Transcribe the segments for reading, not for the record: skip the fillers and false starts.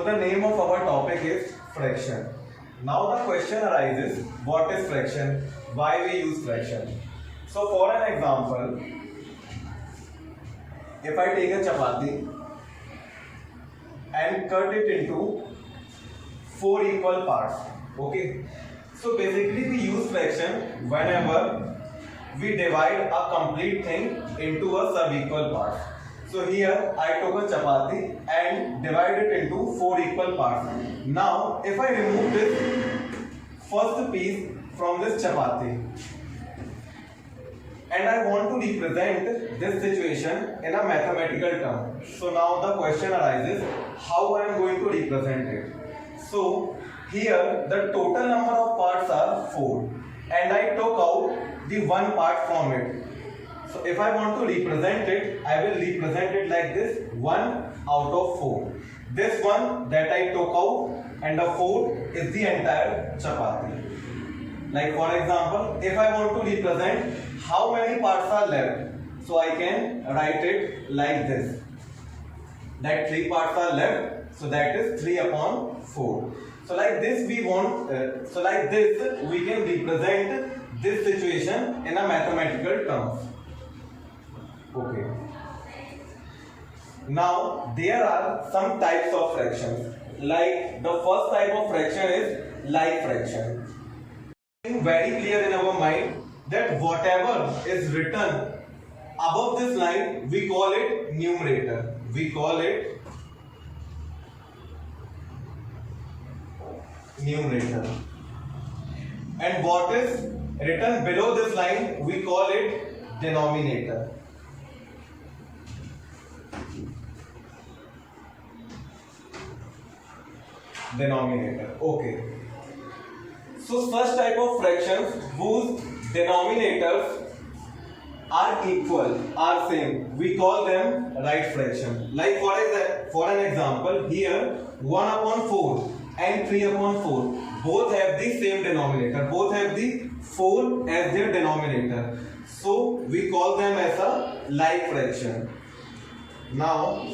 So the name of our topic is fraction. Now the question arises, what is fraction? Why we use fraction? So for an example, if I take a chapati and cut it into 4 equal parts, okay? So basically we use fraction whenever we divide a complete thing into a sub-equal part. So here I took a chapati and divided it into 4 equal parts. Now if I remove this first piece from this chapati and I want to represent this situation in a mathematical term. So now the question arises, how I am going to represent it? So here the total number of parts are 4 and I took out the one part from it. So if I want to represent it, I will represent it like this, 1 out of 4. This one that I took out and the 4 is the entire chapati. Like for example, if I want to represent how many parts are left, so I can write it like this. That 3 parts are left, so that is 3 upon 4. So like this we want, like this we can represent this situation in a mathematical terms. Okay. Now there are some types of fractions. Like the first type of fraction is like fraction. Very clear in our mind that whatever is written above this line, we call it numerator. We call it numerator. And what is written below this line, we call it denominator. Denominator. Okay. So such type of fractions whose denominators are equal, are same, we call them right fraction. Like for an example, here 1 upon 4 and 3 upon 4 both have the same denominator, both have the 4 as their denominator. So we call them as a like fraction. Now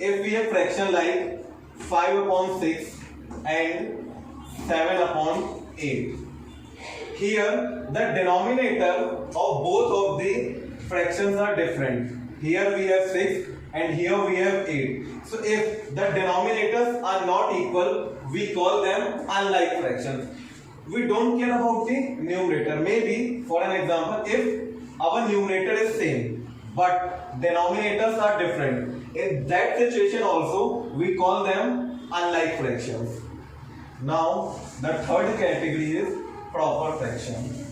if we have fraction like 5 upon 6 and 7 upon 8, here the denominator of both of the fractions are different. Here we have 6 and here we have 8. So if the denominators are not equal, we call them unlike fractions. We don't care about the numerator. Maybe for an example, if our numerator is same but denominators are different, in that situation also we call them unlike fractions. Now the third category is proper fraction.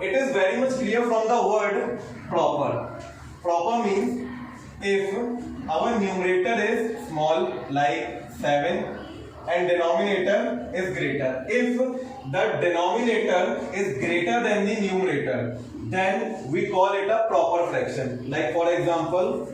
It is very much clear from the word proper. Proper means if our numerator is small like 7 and denominator is greater. If the denominator is greater than the numerator, then we call it a proper fraction. Like for example,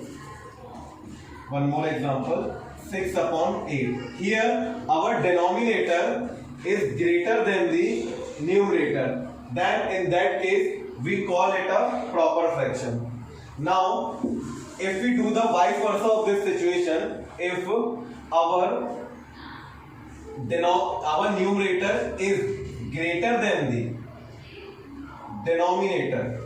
one more example, 6 upon 8. Here our denominator is greater than the numerator. Then in that case we call it a proper fraction. Now if we do the vice versa of this situation, if our numerator is greater than the denominator,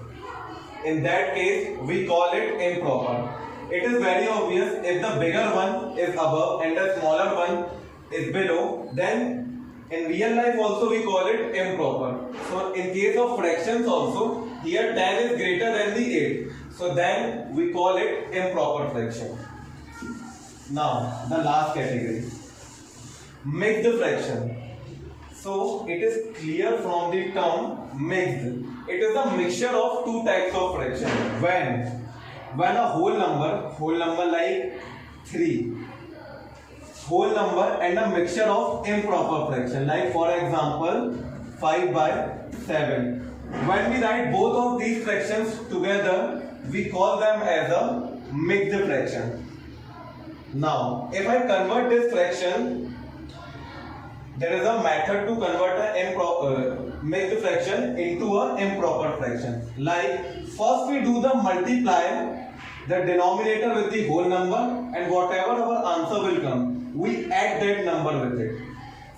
in that case we call it improper. It is very obvious, if the bigger one is above and the smaller one is below, then in real life also we call it improper. So in case of fractions also, here 10 is greater than the 8, so then we call it improper fraction. Now the last category, mixed fraction. So it is clear from the term mixed. It is a mixture of two types of fraction. When a whole number like 3, whole number and a mixture of improper fraction, like for example 5 by 7. When we write both of these fractions together, we call them as a mixed fraction. Now if I convert this fraction there is a method to convert a mixed fraction into a improper fraction. Like first we do the multiply the denominator with the whole number, and whatever our answer will come, we add that number with it.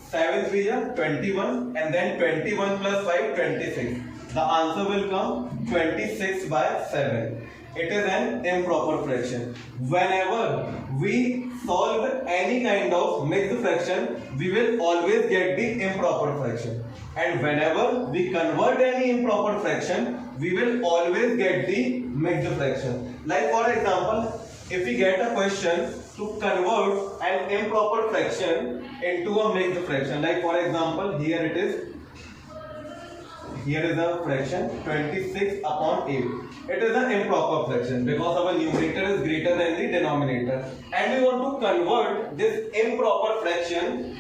7 3 is 21, and then 21 plus 5 26. The answer will come 26 by 7. It is an improper fraction. Whenever we solve any kind of mixed fraction, we will always get the improper fraction. And whenever we convert any improper fraction, we will always get the mixed fraction. Like for example, if we get a question to convert an improper fraction into a mixed fraction, like for example, here it is. Here is a fraction 26 upon 8. It is an improper fraction because our numerator is greater than the denominator, and we want to convert this improper fraction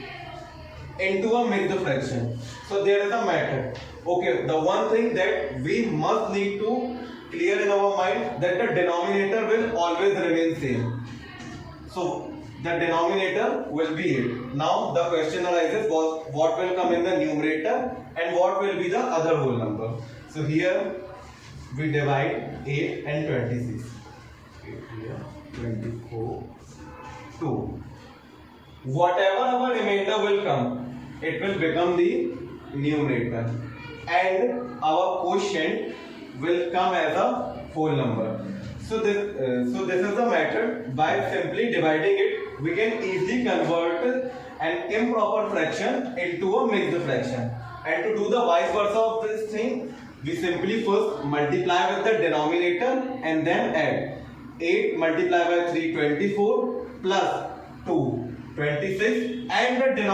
into a mixed fraction. So there is a method. Okay, the one thing that we must need to clear in our mind, that the denominator will always remain same. So the denominator will be 8. Now the question arises, what will come in the numerator and what will be the other whole number. So here we divide 8 and 26. 8 here, 24, 2. Whatever our remainder will come, it will become the numerator, and our quotient will come as a whole number. So this is the method. By simply dividing it, we can easily convert an improper fraction into a mixed fraction. And to do the vice versa of this thing, we simply first multiply with the denominator and then add. 8 multiplied by 3 24 plus 2 26, and the denominator